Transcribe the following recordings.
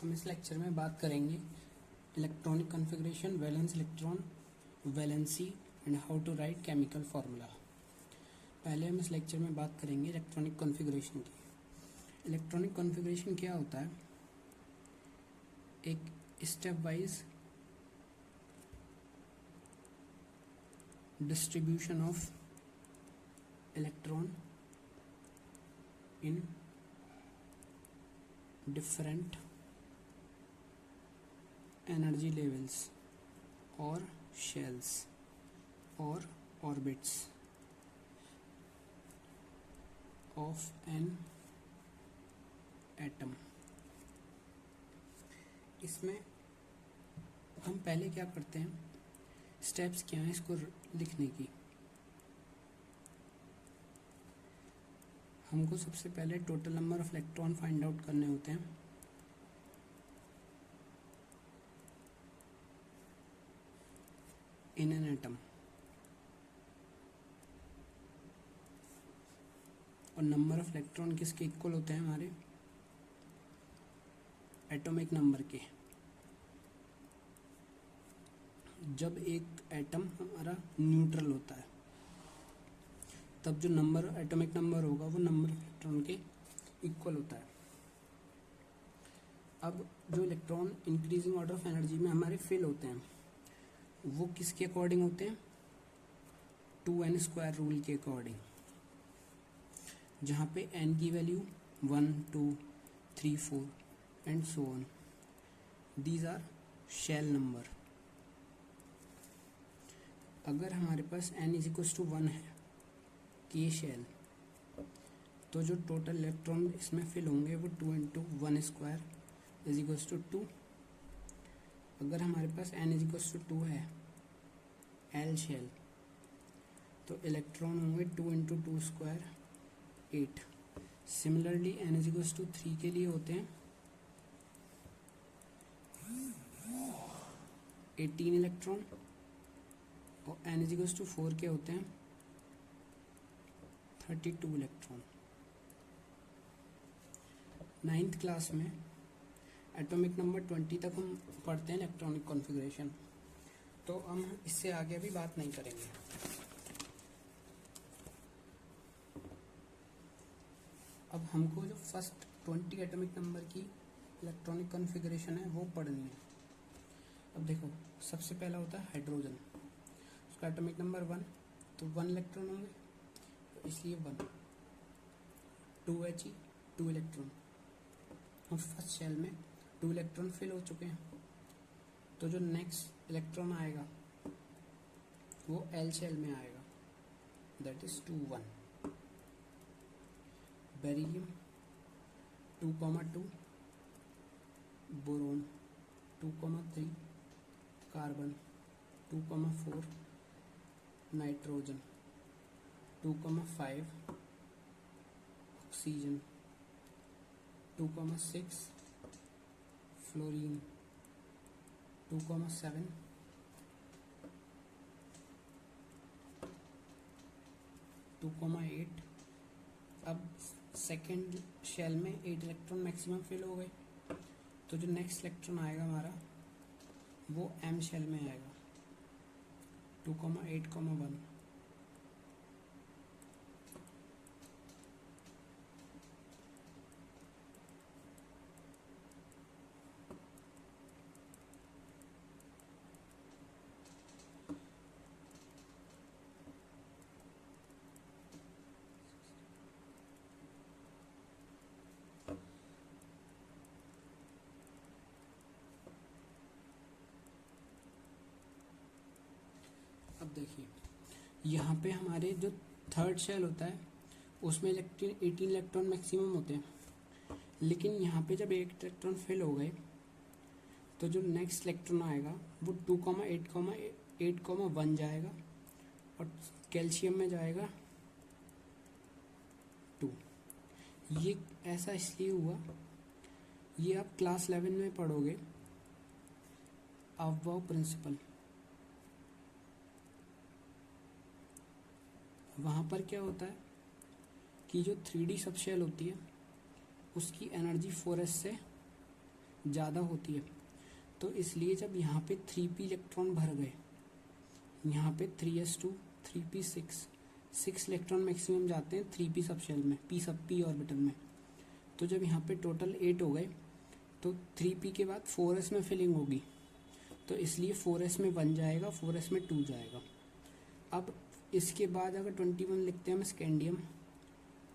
हम इस लेक्चर में बात करेंगे electronic configuration, valence electron, valency and how to write chemical formula. पहले हम इस लेक्चर में बात करेंगे इलेक्ट्रॉनिक कॉन्फ़िगरेशन की। इलेक्ट्रॉनिक कॉन्फ़िगरेशन क्या होता है? एक stepwise distribution of electron in different energy levels or shells or orbits of an atom। इसमें हम पहले क्या करते हैं, स्टेप्स क्या हैं इसको लिखने की। हमको सबसे पहले total number of electron find out करने होते हैं। इन एन एटम, और नंबर ऑफ इलेक्ट्रॉन किसके इक्वल होते हैं? हमारे एटॉमिक नंबर के। जब एक एटम हमारा न्यूट्रल होता है तब जो नंबर एटॉमिक नंबर होगा वो नंबर ऑफ इलेक्ट्रॉन के इक्वल होता है। अब जो electron increasing order of energy में हमारे फिल होते हैं वो किसके अकॉर्डिंग होते हैं? 2n² रूल के अकॉर्डिंग, जहाँ पे n की value 1, 2, 3, 4 and so on. These are shell number. अगर हमारे पास n = 1 है के शेल, तो जो टोटल इलेक्ट्रॉन इसमें फिल होंगे वो 2 × 1² = 2। अगर हमारे पास n = 2 है एल शेल, तो इलेक्ट्रॉन होंगे 2 × 2² 8। सिमिलरली n = 3 के लिए होते हैं 18 इलेक्ट्रॉन, और n = 4 के होते हैं 32 इलेक्ट्रॉन। 9th क्लास में एटॉमिक नंबर 20 तक हम पढ़ते हैं इलेक्ट्रॉनिक कॉन्फ़िगरेशन, तो हम इससे आगे अभी बात नहीं करेंगे। अब हमको जो फर्स्ट 20 एटॉमिक नंबर की इलेक्ट्रॉनिक कॉन्फ़िगरेशन है वो पढ़नी है। अब देखो, सबसे पहला होता है हाइड्रोजन। उसका एटॉमिक नंबर 1, तो 1 इलेक्ट्रॉन होंगे, तो इसलिए 1। 2He 2 इलेक्ट्रॉन, और फर्स्ट शेल में 2 इलेक्ट्रॉन फिल हो चुके हैं, तो जो नेक्स्ट इलेक्ट्रॉन आएगा वो एल शेल में आएगा, that is 2, 1। Beryllium 2,2, boron 2,3, carbon 2,4, nitrogen 2,5, oxygen 2,6, fluorine 2,7, (2,8). अब सेकेंड शेल में 8 इलेक्ट्रॉन मैक्सिमम फिल हो गए, तो जो नेक्स्ट इलेक्ट्रॉन आएगा हमारा वो एम शेल में आएगा, 2,8, 1। अब देखिए, यहाँ पे हमारे जो थर्ड शेल होता है उसमें 18 इलेक्ट्रॉन मैक्सिमम होते हैं, लेकिन यहाँ पे जब 8 इलेक्ट्रॉन फिल हो गए तो जो नेक्स्ट इलेक्ट्रॉन आएगा वो 2,8,1 जाएगा, और कैल्शियम में जाएगा 2। ये ऐसा इसलिए हुआ, ये आप क्लास 11 में पढ़ोगे, अफबाउ प्रिंसिपल। वहाँ पर क्या होता है कि जो 3D सबशेल होती है उसकी एनर्जी 4s से ज़्यादा होती है, तो इसलिए जब यहाँ पे 3p इलेक्ट्रॉन भर गए, यहाँ पे 3s2 3p6 6 इलेक्ट्रॉन मैक्सिमम जाते हैं 3p सब शेल में, p ऑर्बिटल में। तो जब यहाँ पे टोटल 8 हो गए तो 3p के बाद 4s में फिलिंग होगी, तो इसलिए 4s में 1 जाएगा, 4s में 2 जाएगा। अब इसके बाद अगर 21 लिखते हैं हम स्कैंडियम,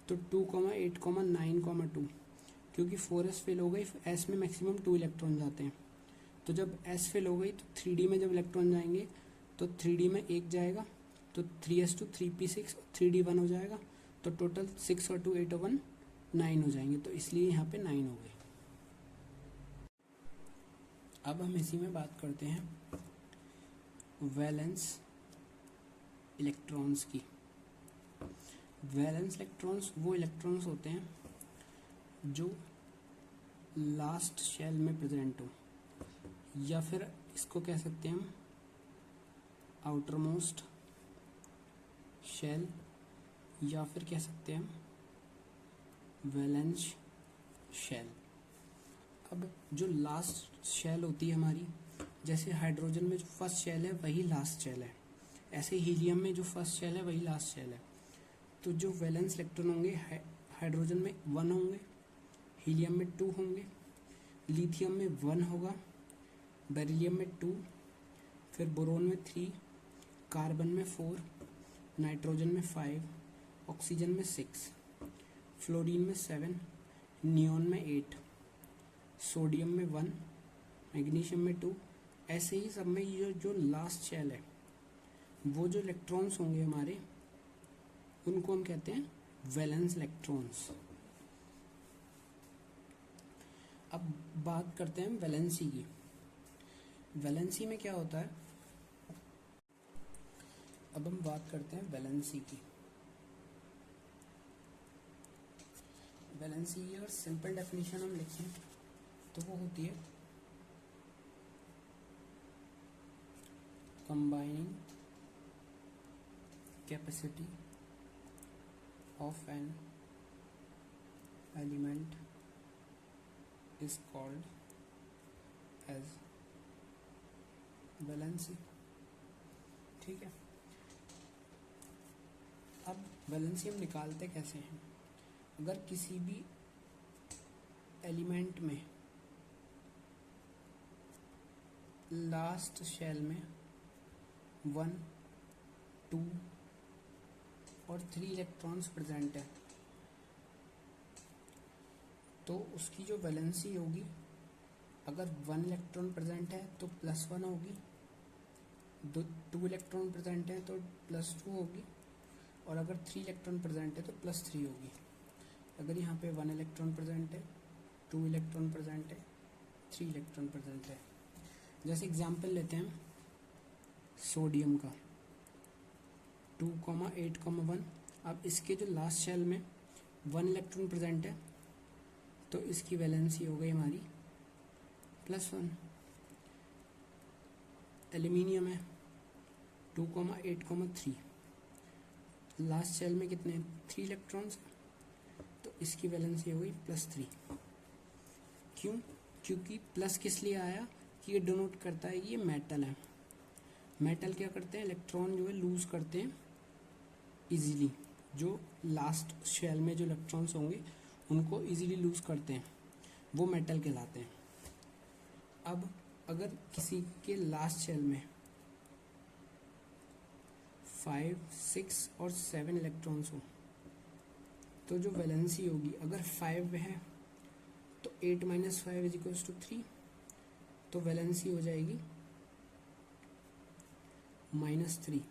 तो 2, 8, 9, 2, क्योंकि 4s फिल हो गई, s में मैक्सिमम 2 इलेक्ट्रॉन जाते हैं। तो जब s फिल हो गई तो 3d में जब इलेक्ट्रॉन जाएंगे तो 3d में 1 जाएगा, तो 3s2 3p6 3d 1 हो जाएगा, तो टोटल 6 और 2 8 और 1 9 हो जाएंगे, तो इसलिए यहाँ पे 9 हो गए। अब हम इसी में बात करते हैं वैलेंस इलेक्ट्रॉन्स की। वैलेंस इलेक्ट्रॉन्स वो इलेक्ट्रॉन्स होते हैं जो लास्ट शेल में प्रेजेंट हो, या फिर इसको कह सकते हैं हम आउटर मोस्ट शेल, या फिर कह सकते हैं हम वैलेंस शेल। अब जो लास्ट शेल होती है हमारी, जैसे हाइड्रोजन में जो फर्स्ट शेल है वही लास्ट शेल है, ऐसे हीलियम में जो फर्स्ट शेल है वही लास्ट शेल है। तो जो वैलेंस इलेक्ट्रॉन होंगे हाइड्रोजन में 1 होंगे, हीलियम में 2 होंगे, लिथियम में 1 होगा, बेरिलियम में 2, फिर बोरोन में 3, कार्बन में 4, नाइट्रोजन में 5, ऑक्सीजन में 6, फ्लोरीन में 7, नियोन में 8, सोडियम में 1, मैग्नीशियम में 2। ऐसे ही सब में ये जो लास्ट शेल है, वो जो इलेक्ट्रॉन्स होंगे हमारे, उनको हम कहते हैं वैलेंस इलेक्ट्रॉन्स। अब बात करते हैं वैलेंसी की। वैलेंसी में क्या होता है, अब हम बात करते हैं वैलेंसी की। वैलेंसी की अगर सिंपल डेफिनेशन हम लिखें तो वो होती है combining capacity of an element is called as valency। ठीक है। अब वैलेंसी हम निकालते कैसे हैं, अगर किसी भी एलिमेंट में लास्ट शेल में 1, 2 और 3 इलेक्ट्रॉन्स प्रेजेंट है, तो उसकी जो वैलेंसी होगी, अगर 1 इलेक्ट्रॉन प्रेजेंट है तो +1 होगी, 2 इलेक्ट्रॉन प्रेजेंट है तो +2 होगी, और अगर 3 इलेक्ट्रॉन प्रेजेंट है तो +3 होगी। अगर यहाँ पे 1 इलेक्ट्रॉन प्रेजेंट है, 2 इलेक्ट्रॉन प्रेजेंट है, 3 इलेक्ट्रॉन प्रेजेंट है। जैसे एग्जाम्पल लेते हैं सोडियम का 2, 8, 1। अब इसके जो लास्ट शेल में 1 इलेक्ट्रॉन प्रेजेंट है, तो इसकी वैलेंसी हो गई हमारी +1। एल्यूमिनियम है 2, 8, 3, लास्ट शेल में कितने 3 इलेक्ट्रॉन्स, तो इसकी वैलेंसी हो गई +3। क्यों? क्योंकि प्लस किस लिए आया कि ये डिनोट करता है कि ये मेटल है। मेटल क्या करते हैं, इलेक्ट्रॉन जो है लूज करते हैं इजीली, जो लास्ट शेल में जो इलेक्ट्रॉन्स होंगे उनको इजीली लूज करते हैं, वो मेटल कहलाते हैं। अब अगर किसी के लास्ट शेल में 5, 6 और 7 इलेक्ट्रॉन्स हो, तो जो वैलेंसी होगी, अगर 5 है तो 8 - 5 = 3, तो वैलेंसी हो जाएगी -3।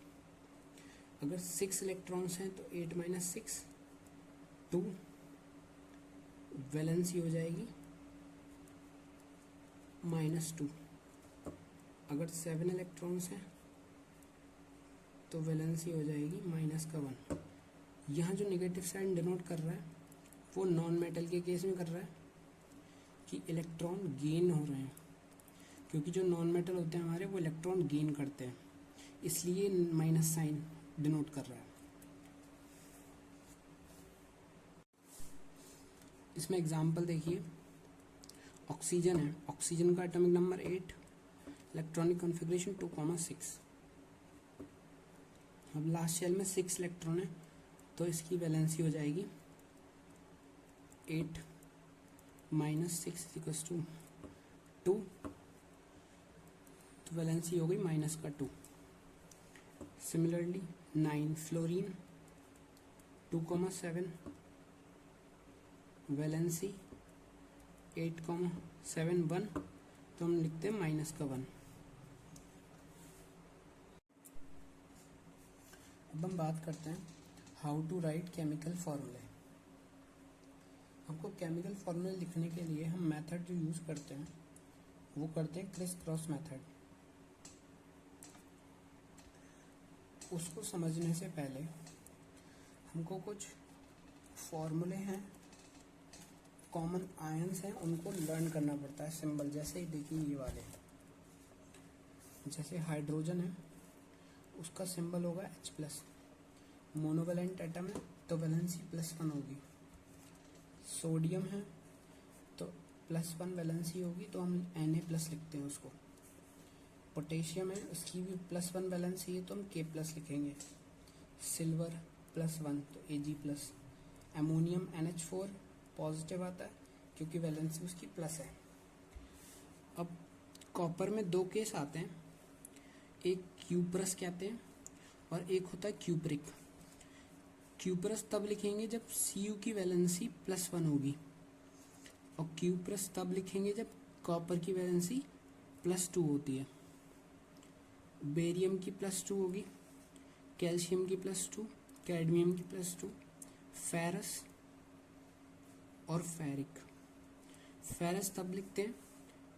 अगर 6 इलेक्ट्रॉन्स हैं तो 8 - 6 2, वैलेंसी हो जाएगी -2। अगर 7 इलेक्ट्रॉन्स हैं तो वैलेंसी हो जाएगी -1। यहाँ जो नेगेटिव साइन डिनोट कर रहा है वो नॉन मेटल के केस में कर रहा है कि इलेक्ट्रॉन गेन हो रहे हैं, क्योंकि जो नॉन मेटल होते हैं हमारे वो इलेक्ट्रॉन गेन करते हैं, इसलिए माइनस साइन डिनोट कर रहा है। इसमें एग्जाम्पल देखिए, ऑक्सीजन है, ऑक्सीजन का एटॉमिक नंबर 8, इलेक्ट्रॉनिक कॉन्फ़िगरेशन 2,6। अब लास्ट शेल में 6 इलेक्ट्रॉन है तो इसकी वैलेंसी हो जाएगी 8 माइनस 6 इक्वल्स टू 2, तो वैलेंसी हो गई माइनस का 2। सिमिलरली 9 फ्लोरीन 2,7, वैलेंसी 8,7 1, तो हम लिखते हैं माइनस का 1। अब हम बात करते हैं हाउ टू राइट केमिकल फॉर्मूले। हमको केमिकल फॉर्मूले लिखने के लिए हम मेथड जो यूज़ करते हैं वो करते हैं क्रिस क्रॉस मेथड। उसको समझने से पहले हमको कुछ फॉर्मूले हैं, कॉमन आयंस हैं, उनको लर्न करना पड़ता है सिंबल। जैसे ही देखिए ये वाले, जैसे हाइड्रोजन है उसका सिंबल होगा H+, मोनोवैलेंट एटम है तो वैलेंसी +1 होगी। सोडियम है तो +1 वैलेंसी होगी तो हम Na+ लिखते हैं उसको। पोटेशियम है उसकी भी +1 वैलेंसी है तो हम K+ लिखेंगे। सिल्वर +1 तो Ag+। एमोनियम NH4 पॉजिटिव आता है क्योंकि वैलेंसी उसकी प्लस है। अब कॉपर में 2 केस आते हैं, एक क्यूप्रस कहते हैं और एक होता है क्यूप्रिक। क्यूप्रस तब लिखेंगे जब Cu की वैलेंसी +1 होगी और क्यूप्रस तब लिखेंगे जब कॉपर की वैलेंसी +2 होती है। बेरियम की +2 होगी, कैल्शियम की +2, कैडमियम की +2, फेरस और फेरिक। फेरस तब लिखते हैं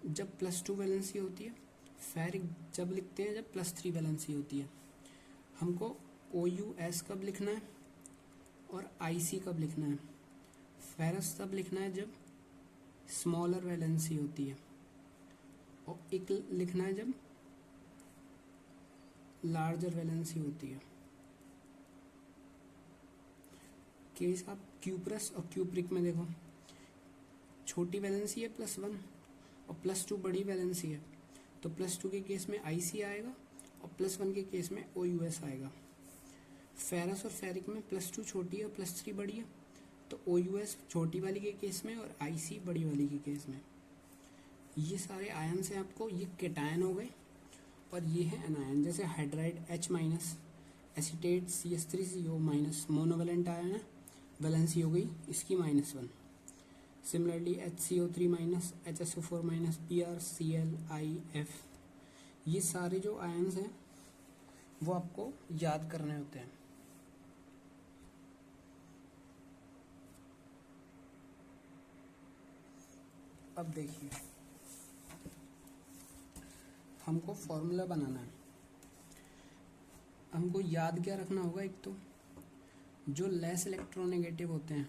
जब +2 वैलेंसी होती है, फेरिक जब लिखते हैं जब +3 वैलेंसी होती है। हमको OUS कब लिखना है और IC कब लिखना है। फेरस तब लिखना है जब स्मॉलर वैलेंसी होती है और एक लिखना है जब लार्जर वैलेंसी होती है। केस आप क्यूप्रस और क्यूप्रिक में देखो, छोटी वैलेंसी है +1 और +2 बड़ी वैलेंसी है तो +2 के केस में IC आएगा और +1 के केस में OUS आएगा। फेरस और फेरिक में +2 छोटी है और +3 बड़ी है तो OUS छोटी वाली के केस में और IC बड़ी वाली के केस में। ये सारे आयन्स हैं आपको, ये केटायन हो गए और ये है एनायन। जैसे hydride H-, acetate CH3CO-, monovalent ion है, वैलेंसी हो गई इसकी -1। सिमिलरली HCO3-, HSO4-, PrClIF, ये सारे जो आयन्स हैं वो आपको याद करने होते हैं। अब देखिए हमको फॉर्मूला बनाना है। हमको याद क्या रखना होगा, एक तो जो लेस इलेक्ट्रोनेगेटिव होते हैं,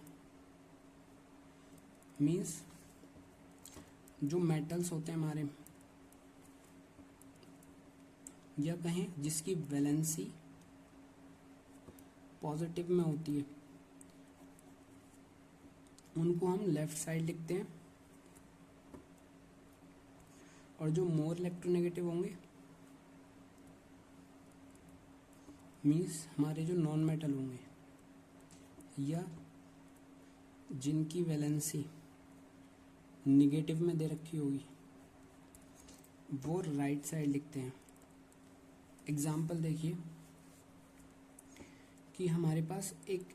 मीन्स जो मेटल्स होते हैं हमारे, या कहें जिसकी वैलेंसी पॉजिटिव में होती है, उनको हम लेफ्ट साइड लिखते हैं और जो मोर इलेक्ट्रोनेगेटिव होंगे मीन्स हमारे जो नॉन मेटल होंगे या जिनकी वैलेंसी निगेटिव में दे रखी होगी वो राइट साइड लिखते हैं। एग्जाम्पल देखिए कि हमारे पास एक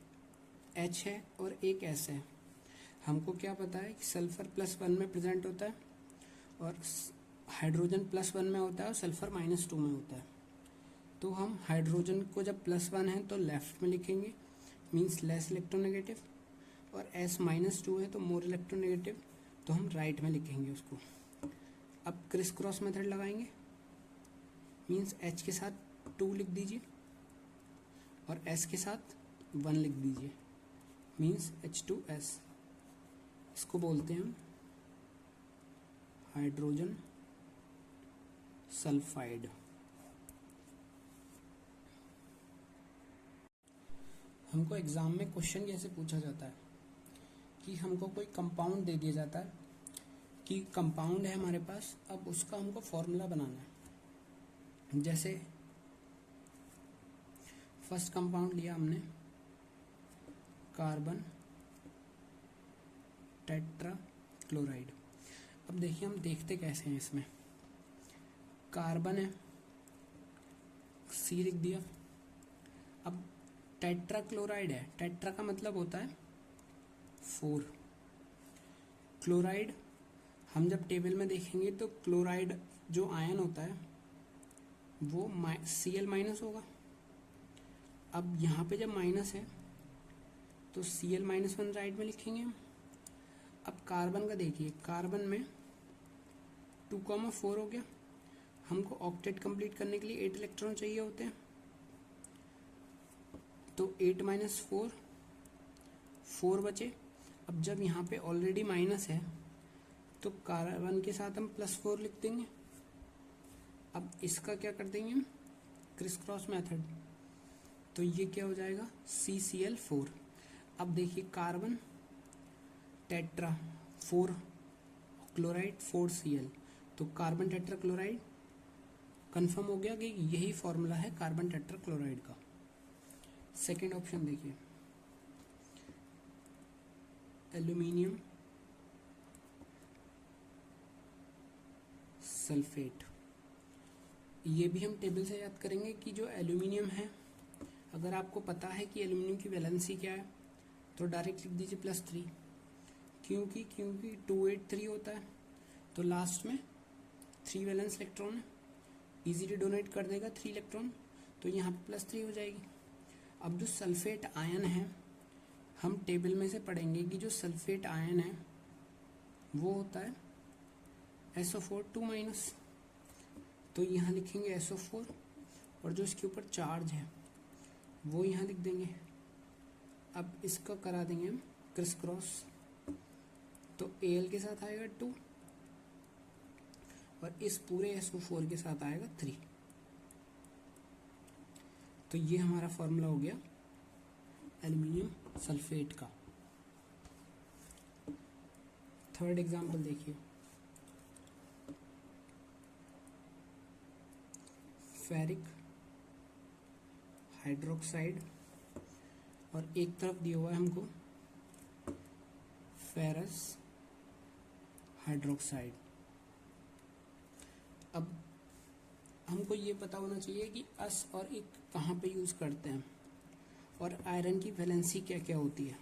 H है और एक S है। हमको क्या पता है कि सल्फर +1 में प्रेजेंट होता है और हाइड्रोजन +1 में होता है और सल्फर -2 में होता है। तो हम हाइड्रोजन को जब +1 है तो लेफ्ट में लिखेंगे, मीन्स लेस इलेक्ट्रोनेगेटिव, और S -2 है तो मोर इलेक्ट्रोनेगेटिव, तो हम राइट में लिखेंगे उसको। अब क्रिस क्रॉस मेथड लगाएंगे, मीन्स H के साथ 2 लिख दीजिए और S के साथ 1 लिख दीजिए, मीन्स H2S। इसको बोलते हैं हम हाइड्रोजन सल्फाइड। हमको एग्जाम में क्वेश्चन कैसे पूछा जाता है कि हमको कोई कंपाउंड दे दिया जाता है कि कंपाउंड है हमारे पास, अब उसका हमको फॉर्मूला बनाना है। जैसे फर्स्ट कंपाउंड लिया हमने कार्बन टेट्रा क्लोराइड। अब देखिए हम देखते कैसे हैं, इसमें कार्बन है, सी लिख दिया। अब टेट्रा क्लोराइड है, टेट्रा का मतलब होता है 4। क्लोराइड हम जब टेबल में देखेंगे तो क्लोराइड जो आयन होता है वो Cl माइनस होगा। अब यहाँ पे जब माइनस है तो Cl-1 राइट में लिखेंगे हम। अब कार्बन का देखिए, कार्बन में 2,4 हो गया। हमको ऑक्टेट कंप्लीट करने के लिए 8 इलेक्ट्रॉन चाहिए होते हैं, तो 8 माइनस 4, 4 बचे। अब जब यहाँ पे ऑलरेडी माइनस है तो कार्बन के साथ हम +4 लिख देंगे। अब इसका क्या कर देंगे हम, क्रिस क्रॉस मेथड, तो ये क्या हो जाएगा CCl4। अब देखिए कार्बन टेट्रा 4 क्लोराइड 4Cl, तो कार्बन टेट्रा क्लोराइड कंफर्म हो गया कि यही फॉर्मूला है कार्बन टेट्रा क्लोराइड का। सेकेंड ऑप्शन देखिए, एल्यूमिनियम सल्फेट। ये भी हम टेबल से याद करेंगे कि जो एल्यूमिनियम है, अगर आपको पता है कि एल्यूमिनियम की वैलेंसी क्या है तो डायरेक्ट लिख दीजिए +3, क्योंकि 283 होता है तो लास्ट में 3 वैलेंस इलेक्ट्रॉन है, इजीली डोनेट कर देगा 3 इलेक्ट्रॉन, तो यहाँ पे +3 हो जाएगी। अब जो सल्फेट आयन है, हम टेबल में से पढ़ेंगे कि जो सल्फेट आयन है वो होता है SO4 2-, तो यहाँ लिखेंगे SO4 और जो इसके ऊपर चार्ज है वो यहाँ लिख देंगे। अब इसका करा देंगे हम क्रिस क्रॉस, तो Al के साथ आएगा 2 और इस पूरे SO4 के साथ आएगा 3। तो ये हमारा फॉर्मूला हो गया एल्यूमिनियम सल्फेट का। थर्ड एग्जांपल देखिए, फेरिक हाइड्रोक्साइड और एक तरफ दिया हुआ है हमको फेरस हाइड्रोक्साइड। अब हमको ये पता होना चाहिए कि अस और इक कहाँ पे यूज़ करते हैं और आयरन की वैलेंसी क्या क्या होती है।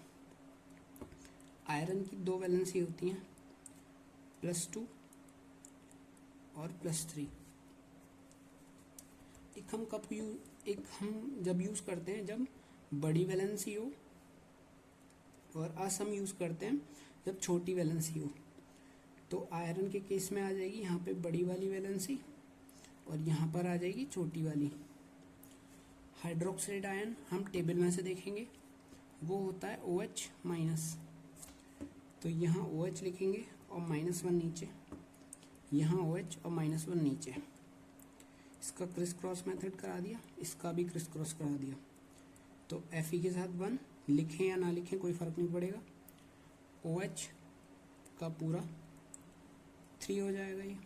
आयरन की 2 वैलेंसी होती हैं, +2 और +3। एक हम जब यूज़ करते हैं जब बड़ी वैलेंसी हो, और अस हम यूज़ करते हैं जब छोटी वैलेंसी हो। तो आयरन के केस में आ जाएगी यहाँ पे बड़ी वाली वैलेंसी और यहाँ पर आ जाएगी छोटी वाली। हाइड्रोक्साइड आयन हम टेबल में से देखेंगे, वो होता है OH-, तो यहाँ OH लिखेंगे और -1 नीचे, यहाँ OH और -1 नीचे। इसका क्रिस क्रॉस मेथड करा दिया, इसका भी क्रिस क्रॉस करा दिया, तो Fe के साथ 1 लिखें या ना लिखें कोई फ़र्क नहीं पड़ेगा। OH का पूरा 3 हो जाएगा ये।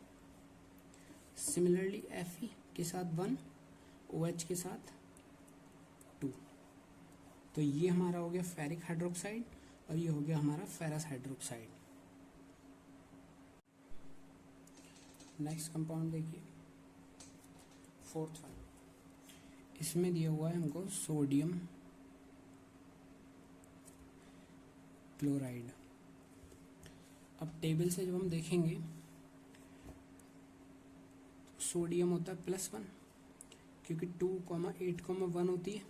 सिमिलरली Fe के साथ 1, OH के साथ 2। तो ये हमारा हो गया फेरिक हाइड्रोक्साइड और ये हो गया हमारा फेरस हाइड्रोक्साइड। नेक्स्ट कंपाउंड देखिए, फोर्थ वन, इसमें दिया हुआ है हमको सोडियम क्लोराइड। अब टेबल से जब हम देखेंगे सोडियम होता है +1, क्योंकि 2,8,1 होती है,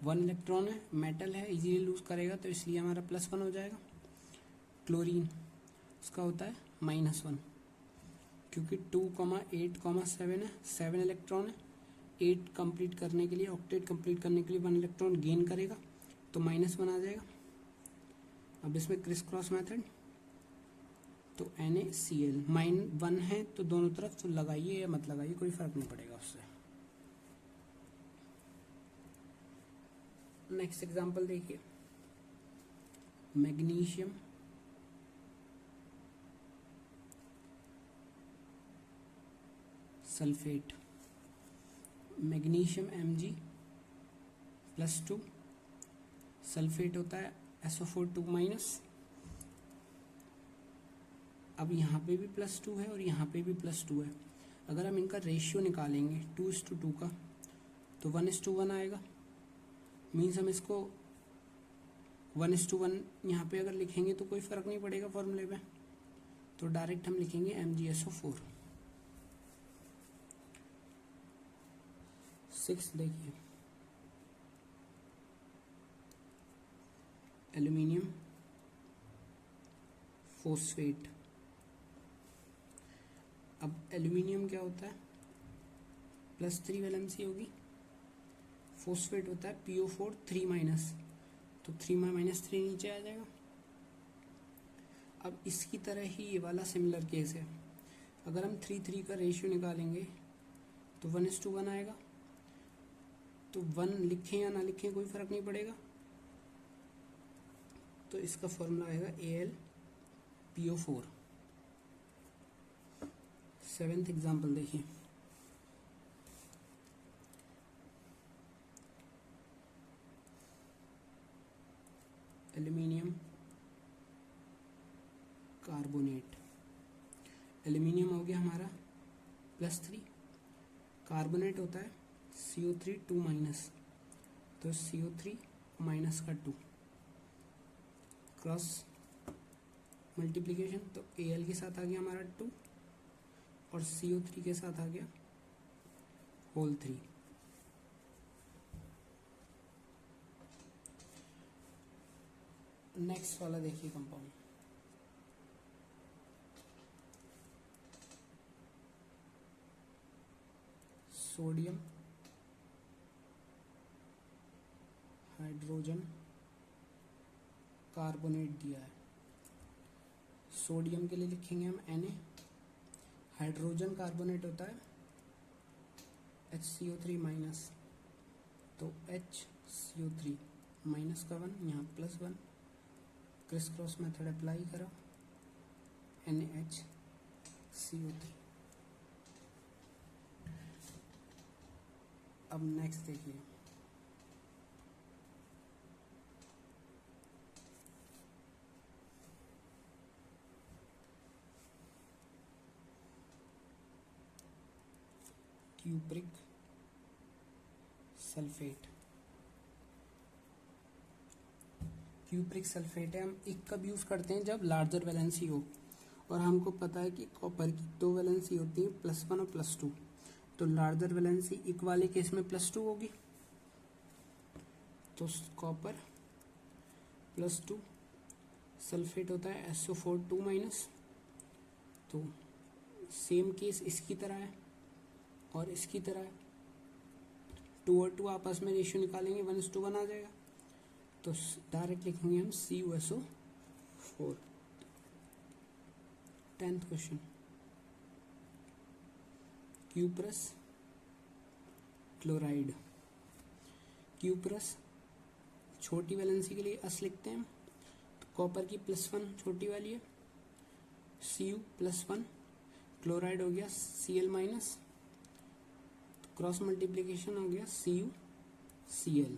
1 इलेक्ट्रॉन है, मेटल है, इजीली लूज करेगा तो इसलिए हमारा +1 हो जाएगा। क्लोरीन उसका होता है -1, क्योंकि 2,8,7 है, 7 इलेक्ट्रॉन है, 8 कंप्लीट करने के लिए, ऑक्टेट कंप्लीट करने के लिए 1 इलेक्ट्रॉन गेन करेगा तो -1 आ जाएगा। अब इसमें क्रिस क्रॉस मेथड, तो NaCl -1 है तो दोनों तरफ तो लगाइए या मत लगाइए कोई फर्क नहीं पड़ेगा उससे। नेक्स्ट एग्जांपल देखिए, magnesium sulphate, magnesium Mg+2, sulphate होता है SO4 2-। अब यहाँ पे भी +2 है और यहाँ पे भी +2 है। अगर हम इनका रेशियो निकालेंगे 2:2 का तो 1:1 आएगा। मीन्स हम इसको 1:1 यहाँ पे अगर लिखेंगे तो कोई फ़र्क नहीं पड़ेगा फॉर्मूले पे, तो डायरेक्ट हम लिखेंगे MgSO4। 6 देखिए, एल्यूमिनियम फॉस्फेट। अब एल्यूमिनियम क्या होता है, +3 वैलेंसी होगी, फॉस्फेट होता है PO4 3-, तो 3-3 नीचे आ जाएगा। अब इसकी तरह ही ये वाला सिमिलर केस है। अगर हम 3-3 का रेशियो निकालेंगे तो 1:1 आएगा। तो 1 लिखें या ना लिखें कोई फ़र्क नहीं पड़ेगा, तो इसका फॉर्मूला आएगा AlPO4। 7th एग्जाम्पल देखिए, एल्यूमिनियम कार्बोनेट। एल्यूमिनियम हो गया हमारा +3, कार्बोनेट होता है CO3 2-, तो CO3 -2, क्रॉस मल्टीप्लिकेशन, तो Al के साथ आ गया हमारा 2 और CO3 के साथ आ गया होल 3। नेक्स्ट वाला देखिए कंपाउंड, सोडियम हाइड्रोजन कार्बोनेट दिया है। सोडियम के लिए लिखेंगे हम Na, हाइड्रोजन कार्बोनेट होता है HCO3-, तो HCO3 -1, यहाँ +1, क्रिस क्रॉस मेथड अप्लाई करा, NaHCO3। अब नेक्स्ट देखिए, क्यूप्रिक सल्फेट। क्यूप्रिक सल्फेट है, हम एक कब यूज़ करते हैं जब लार्जर वैलेंसी हो, और हमको पता है कि कॉपर की 2 वैलेंसी होती है, +1 और +2, तो लार्जर वैलेंसी एक वाले केस में +2 होगी, तो कॉपर +2, सल्फेट होता है SO4 2-, तो सेम केस इसकी तरह है और इसकी तरह है। 2 और 2 आपस में रेशियो निकालेंगे 1:1 आ जाएगा, तो डायरेक्ट लिखेंगे हम CuSO4। 10th question, cuprous chloride. Cuprous छोटी वैलेंसी के लिए S लिखते हैं, तो कॉपर की +1 छोटी वाली है, Cu +1, क्लोराइड हो गया Cl-, क्रॉस मल्टीप्लिकेशन हो गया CuCl।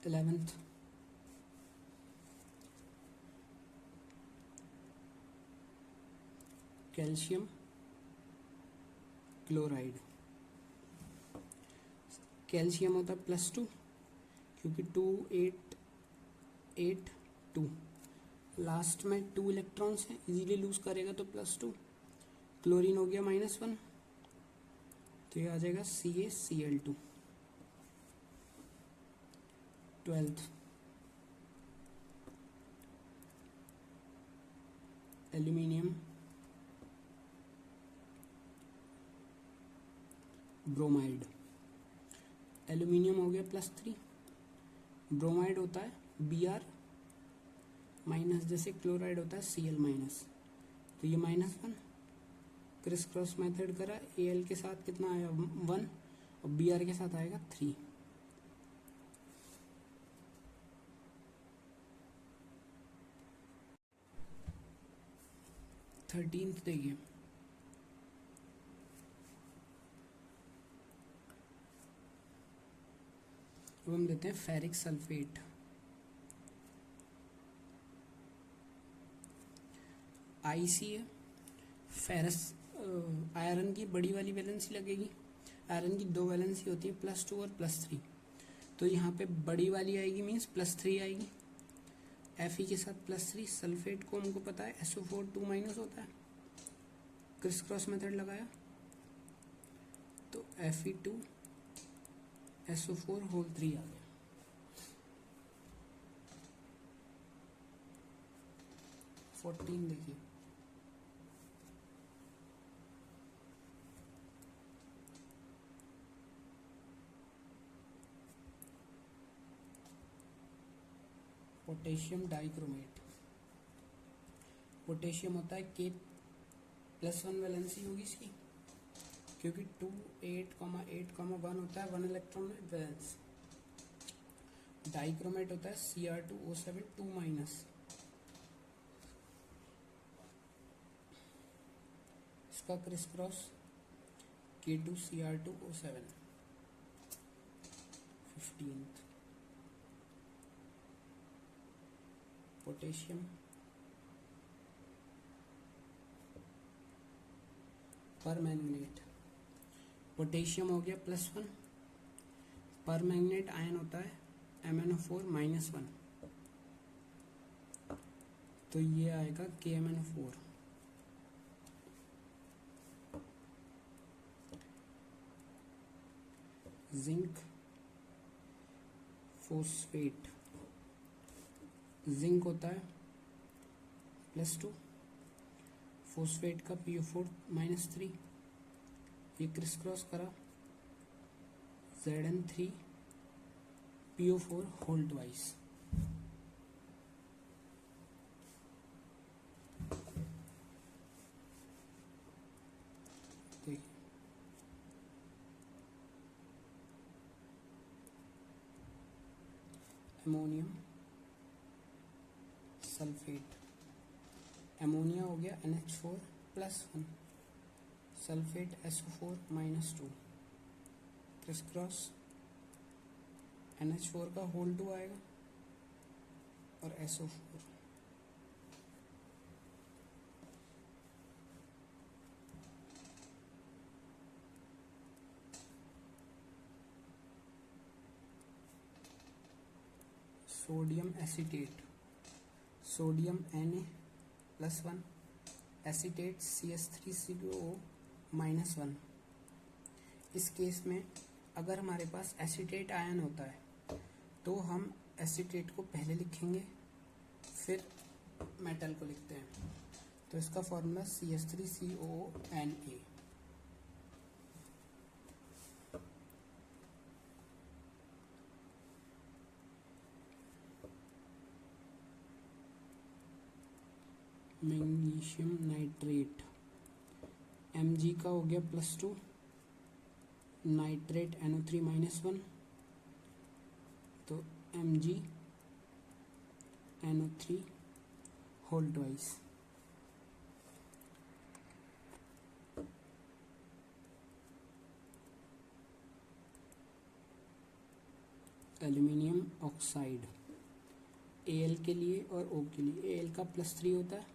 11th, calcium chloride. Calcium होता है +2, क्योंकि 2 8 8 2, लास्ट में 2 इलेक्ट्रॉन्स हैं, इजीली लूज करेगा तो +2। क्लोरीन हो गया -1, तो ये आ जाएगा CaCl2। 12th, aluminium bromide. Aluminium हो गया +3, ब्रोमाइड होता है Br-, जैसे क्लोराइड होता है Cl-, तो ये -1, क्रिस क्रॉस मेथड करा, Al के साथ कितना आया 1 और Br के साथ आएगा 3। 13th देखिए, अब हम लेते हैं फेरिक सल्फेट। आईसी है, फेरस आयरन की बड़ी वाली वैलेंसी लगेगी। आयरन की दो वैलेंसी होती है, +2 और +3, तो यहाँ पे बड़ी वाली आएगी, मीन्स +3 आएगी। Fe के साथ +3, सल्फेट को हमको पता है SO4 2- होता है, क्रिस क्रॉस मेथड लगाया तो Fe2SO4 होल 3 आ गया। फोर्टीन देखिए, पोटेशियम डाइक्रोमेट। पोटेशियम होता है K+1 वैलेंसी होगी इसकी, क्योंकि 2 8, 8, 1 होता है 1 इलेक्ट्रॉन में वैलेंस। डाइक्रोमेट होता है Cr2O7 2-, इसका criss cross K2Cr2O7 15th। Potassium पर मैंगनेट, पोटेशियम हो गया +1, पर मैंगनेट आयन होता है MnO4 -1, तो ये आएगा KMnO4। जिंक फोस्फेट, जिंक होता है +2, फोस्फेट का PO4 -3, ये क्रिस क्रॉस करा Zn3PO4 whole twice. Ammonium sulphate, ammonia हो गया NH4+1, sulphate SO4 -2, criss cross NH4 का होल 2 आएगा और SO4। Sodium acetate, sodium Na+1, acetate CS3CO -1। इस केस में अगर हमारे पास एसीटेट आयन होता है तो हम एसीटेट को पहले लिखेंगे, फिर मेटल को लिखते हैं, तो इसका formula CS3COONA। Magnesium nitrate, Mg का हो गया +2, नाइट्रेट NO3 -1, तो MgNO3 whole twice. Aluminium oxide, Al के लिए और O के लिए, Al का +3 होता है,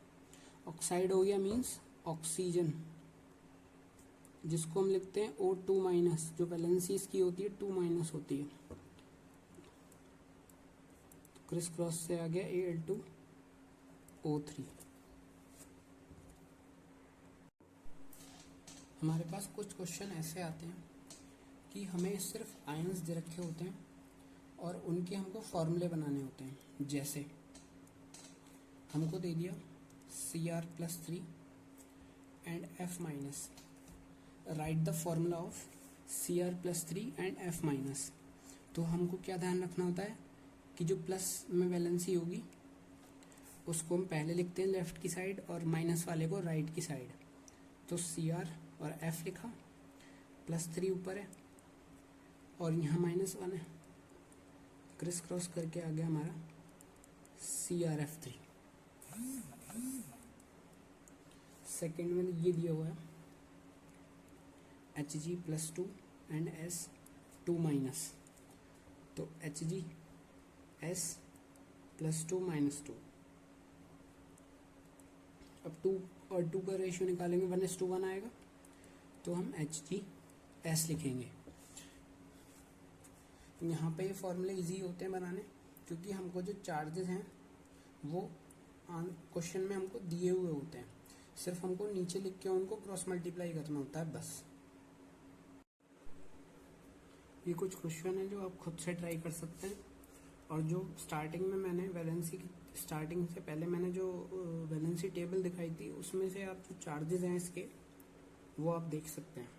ऑक्साइड हो गया मीन्स ऑक्सीजन, जिसको हम लिखते हैं O2-, जो वैलेंसी इसकी होती है 2- होती है, तो क्रिस क्रॉस से आ गया Al2O3। हमारे पास कुछ क्वेश्चन ऐसे आते हैं कि हमें सिर्फ आयंस दे रखे होते हैं और उनके हमको फॉर्मूले बनाने होते हैं। जैसे हमको दे दिया Cr+3 and F-, right the formula of Cr+3 and F-। तो हमको क्या ध्यान रखना होता है कि जो प्लस में वैलेंसी होगी उसको हम पहले लिखते हैं लेफ्ट की साइड और माइनस वाले को राइट की साइड। तो Cr और F लिखा, +3 ऊपर है और यहाँ -1 है, क्रिस क्रॉस करके आ गया हमारा CrF3। सेकेंड में ये दिया हुआ है Hg +2 एंड S 2-, तो Hg S +2 -2, अब 2 और 2 का रेशियो निकालेंगे 1:1 आएगा, तो हम Hg S लिखेंगे। यहाँ पे ये फॉर्मूले इजी होते हैं बनाने, क्योंकि हमको जो चार्जेस हैं वो क्वेश्चन में हमको दिए हुए होते हैं, सिर्फ हमको नीचे लिख के उनको क्रॉस मल्टीप्लाई करना होता है बस। ये कुछ क्वेश्चन है जो आप खुद से ट्राई कर सकते हैं, और जो स्टार्टिंग में मैंने वैलेंसी की स्टार्टिंग से पहले मैंने जो वैलेंसी टेबल दिखाई थी उसमें से आप जो चार्जेस हैं इसके वो आप देख सकते हैं।